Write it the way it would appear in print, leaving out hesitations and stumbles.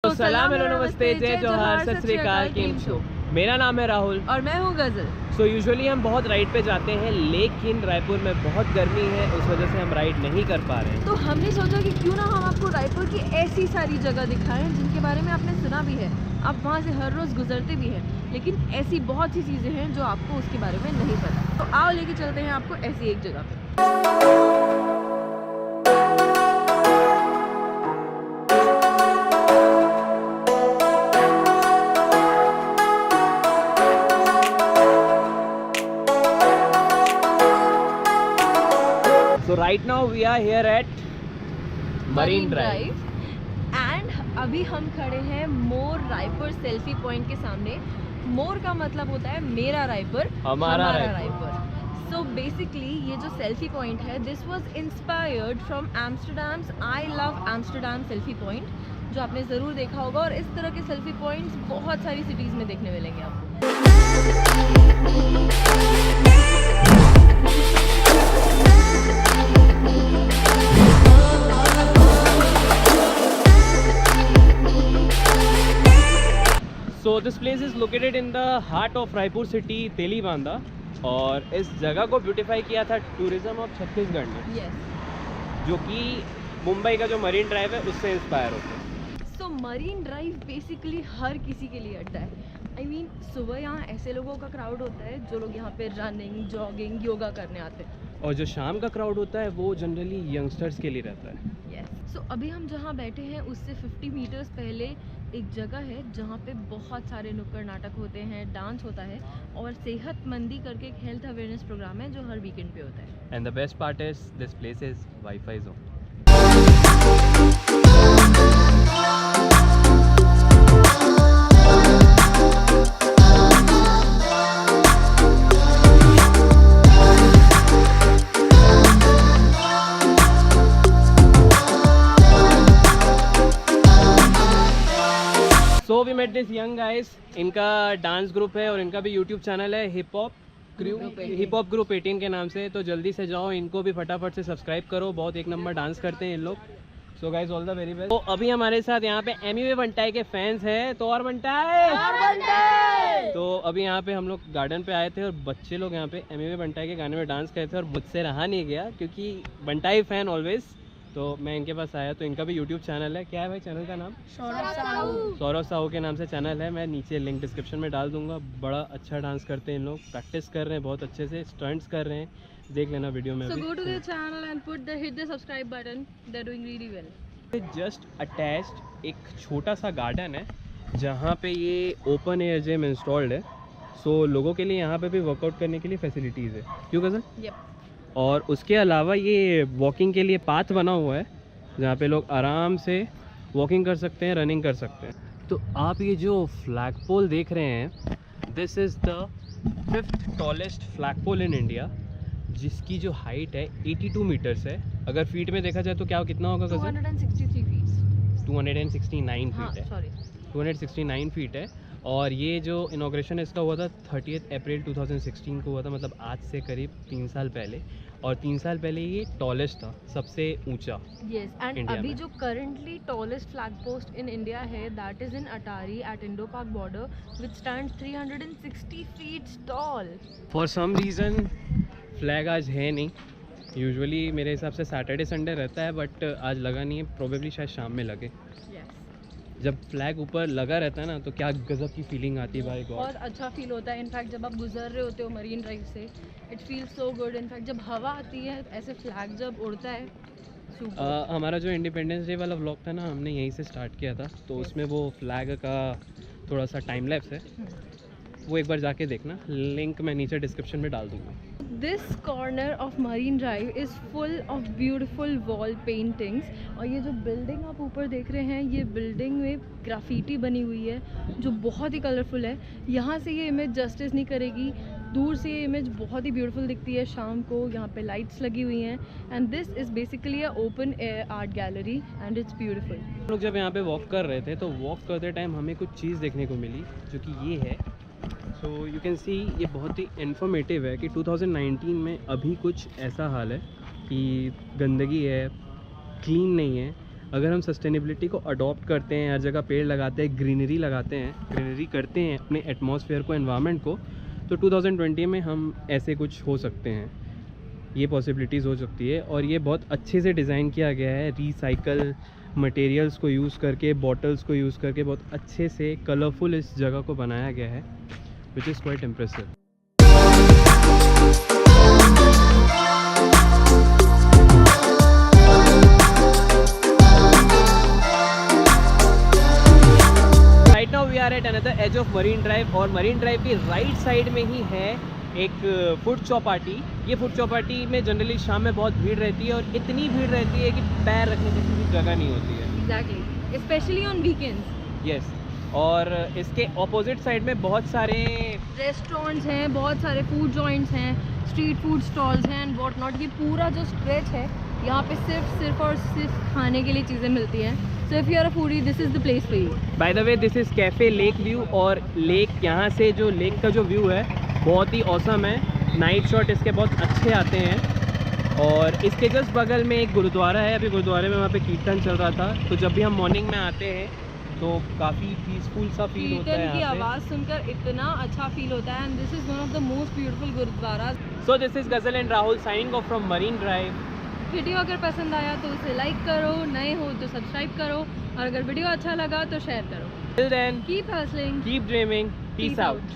तो सलाम हेलो नमस्ते जय जोहार सत श्री अकाल केम शो। मेरा नाम है राहुल और मैं हूँ गजल। सो यूजुअली हम बहुत राइड पे जाते हैं, लेकिन रायपुर में बहुत गर्मी है, उस वजह से हम राइड नहीं कर पा रहे हैं। तो हमने सोचा कि क्यों ना हम आपको रायपुर की ऐसी सारी जगह दिखाएं जिनके बारे में आपने सुना भी है, आप वहाँ से हर रोज़ गुजरते भी हैं, लेकिन ऐसी बहुत सी चीज़ें हैं जो आपको उसके बारे में नहीं पता। तो आओ लेके चलते हैं आपको ऐसी एक जगह पे। So right now we are here at Marine Drive and अभी हम खड़े हैं मोर रायपुर सेल्फी पॉइंट के सामने। मोर का मतलब होता है मेरा रायपुर, हमारा रायपुर। सो बेसिकली ये जो सेल्फी पॉइंट है, this was inspired from Amsterdam's I love Amsterdam selfie point, जो आपने ज़रूर देखा होगा। और इस तरह के सेल्फी पॉइंट्स बहुत सारी सिटीज़ में देखने मिलेंगे आपको। So this place is located in the heart of Raipur city, Telibandha, और इस जगह को ब्यूटीफाई किया था टूरिज्म ऑफ छत्तीसगढ़ ने, जो कि मुंबई का जो मरीन ड्राइव है उससे इंस्पायर होता है। सो मरीन ड्राइव बेसिकली हर किसी के लिए अड्डा है। आई मीन सुबह यहाँ ऐसे लोगों का क्राउड होता है जो लोग यहाँ पे रनिंग, जॉगिंग, योगा करने आते हैं, और जो शाम का क्राउड होता है वो जनरली यंगस्टर्स के लिए रहता है। सो अभी हम जहाँ बैठे हैं उससे 50 मीटर्स पहले एक जगह है जहाँ पे बहुत सारे नुक्कड़ नाटक होते हैं, डांस होता है, और सेहतमंदी करके एक हेल्थ अवेयरनेस प्रोग्राम है जो हर वीकेंड पे होता है। And the best part is this place is wifi zone. So we met this young guys, इनका डांस ग्रुप है और इनका भी यूट्यूब चैनल है हिप हॉप ग्रुप 18 के नाम से। तो जल्दी से जाओ, इनको भी फटाफट से सब्सक्राइब करो, बहुत एक नंबर डांस करते हैं इन लोग। So guys all the very best. तो अभी हमारे साथ यहाँ पे एमी बंटाई के फैंस हैं, तो और बंटाई। तो अभी यहाँ पे हम लोग गार्डन पे आए थे और बच्चे लोग यहाँ पे एमी बंटाई के गाने में डांस करे थे, और मुझसे रहा नहीं गया क्योंकि बंटाई फैन ऑलवेज। तो मैं इनके पास आया, तो इनका भी यूट्यूब चैनल है। क्या है भाई चैनल का नाम? सौरभ साहू के नाम से चैनल है। मैं नीचे लिंक डिस्क्रिप्शन में डाल दूंगा। बड़ा अच्छा डांस करते हैं इन लोग, प्रैक्टिस कर रहे हैं, बहुत अच्छे से स्टंट्स कर रहे हैं, देख लेना वीडियो में। So go to their channel and hit the subscribe button. They're doing really well. Just attached एक छोटा सा गार्डन है जहाँ पे ये ओपन एयर जिम इंस्टॉल्ड है। सो लोगों के लिए यहाँ पे भी वर्कआउट करने के लिए फैसिलिटीज़ है, क्यों गजल? Yep. और उसके अलावा ये वॉकिंग के लिए पाथ बना हुआ है जहाँ पे लोग आराम से वॉकिंग कर सकते हैं, रनिंग कर सकते हैं। तो आप ये जो फ्लैग पोल देख रहे हैं, this is the 5th tallest flag pole in India, जिसकी जो हाइट है 82 मीटर्स है। अगर फीट में देखा जाए तो क्या कितना होगा? 263 फीट 269 हाँ, फीट है। सॉरी 269 फीट है। और ये जो इनॉग्रेशन इसका हुआ था 30 अप्रैल 2016 को हुआ था, मतलब आज से करीब 3 साल पहले। और 3 साल पहले ये टॉलेस्ट था, सबसे ऊंचा। यस, एंड अभी जो currently tallest flag post in India है, that is in Attari at Indo Pak border, which stands 360 feet tall. For some reason flag आज है नहीं। यूजुअली मेरे हिसाब से सैटरडे संडे रहता है, बट आज लगा नहीं है। प्रोबेबली शायद शाम में लगे। जब फ्लैग ऊपर लगा रहता है ना, तो क्या गजब की फीलिंग आती है भाई, बहुत अच्छा फील होता है। इनफैक्ट जब आप गुजर रहे होते हो मरीन ड्राइव से, it feels so good. In fact जब हवा आती है, ऐसे फ्लैग जब उड़ता है, हमारा जो इंडिपेंडेंस डे वाला व्लॉग था ना, हमने यहीं से स्टार्ट किया था, तो उसमें वो फ्लैग का थोड़ा सा टाइम लैप्स है, वो एक बार जाके देखना, लिंक मैं नीचे डिस्क्रिप्शन में डाल दूँगा। This corner of Marine drive is full of beautiful wall paintings. और ये जो बिल्डिंग आप ऊपर देख रहे हैं, ये बिल्डिंग में ग्राफिटी बनी हुई है जो बहुत ही कलरफुल है। यहाँ से ये इमेज जस्टिस नहीं करेगी, दूर से ये इमेज बहुत ही ब्यूटीफुल दिखती है शाम को। यहाँ पे लाइट्स लगी हुई हैं, and this is basically a open air art gallery and it's beautiful. हम लोग जब यहाँ पे वॉक कर रहे थे, तो वॉक करते टाइम हमें कुछ चीज़ देखने को मिली, जो कि ये है। सो यू कैन सी, ये बहुत ही इन्फॉर्मेटिव है कि 2019 में अभी कुछ ऐसा हाल है कि गंदगी है, क्लीन नहीं है। अगर हम सस्टेनेबिलिटी को अडॉप्ट करते हैं, हर जगह पेड़ लगाते हैं, ग्रीनरी लगाते हैं, ग्रीनरी करते हैं अपने एटमॉस्फेयर को, एनवायरनमेंट को, तो 2020 में हम ऐसे कुछ हो सकते हैं, ये पॉसिबिलिटीज़ हो सकती है। और ये बहुत अच्छे से डिज़ाइन किया गया है, रिसाइकल मटेरियल्स को यूज़ करके, बॉटल्स को यूज़ करके बहुत अच्छे से कलरफुल इस जगह को बनाया गया है, which is quite impressive. Right now we are at another edge of Marine Drive, और मरीन ड्राइव की राइट साइड में ही है एक फूड चौपाटी। ये फूड चौपाटी में जनरली शाम में बहुत भीड़ रहती है, और इतनी भीड़ रहती है कि पैर रखने की भी जगह नहीं होती है। Exactly, specially on weekends. Yes, और इसके ऑपोजिट साइड में बहुत सारे रेस्टोरेंट्स हैं, बहुत सारे फूड जॉइंट्स हैं, स्ट्रीट फूड स्टॉल्स हैं एंड वॉट नॉट। ये पूरा जो स्ट्रेच है यहाँ पे सिर्फ और सिर्फ खाने के लिए चीज़ें मिलती हैं। So if you are a foodie, this is the place for you. By the way, this is Cafe Lake View, और लेक यहाँ से जो लेक का जो व्यू है बहुत ही ऑसम है। नाइट शॉट इसके बहुत अच्छे आते हैं। और इसके जस्ट बगल में एक गुरुद्वारा है, अभी गुरुद्वारे में वहाँ पे कीर्तन चल रहा था, तो जब भी हम मॉर्निंग में आते हैं तो काफ़ी पीसफुल सा फील होता है। कीर्तन की आवाज़ सुनकर इतना अच्छा फील होता है, and this is one of the most beautiful gurdwara. So this is Ghazal and Rahul signing off from Marine Drive. Video अगर पसंद आया तो उसे लाइक करो, नए हो तो सब्सक्राइब करो, और अगर वीडियो अच्छा लगा तो शेयर करो। Till then, keep hustling, keep dreaming, peace Peace out.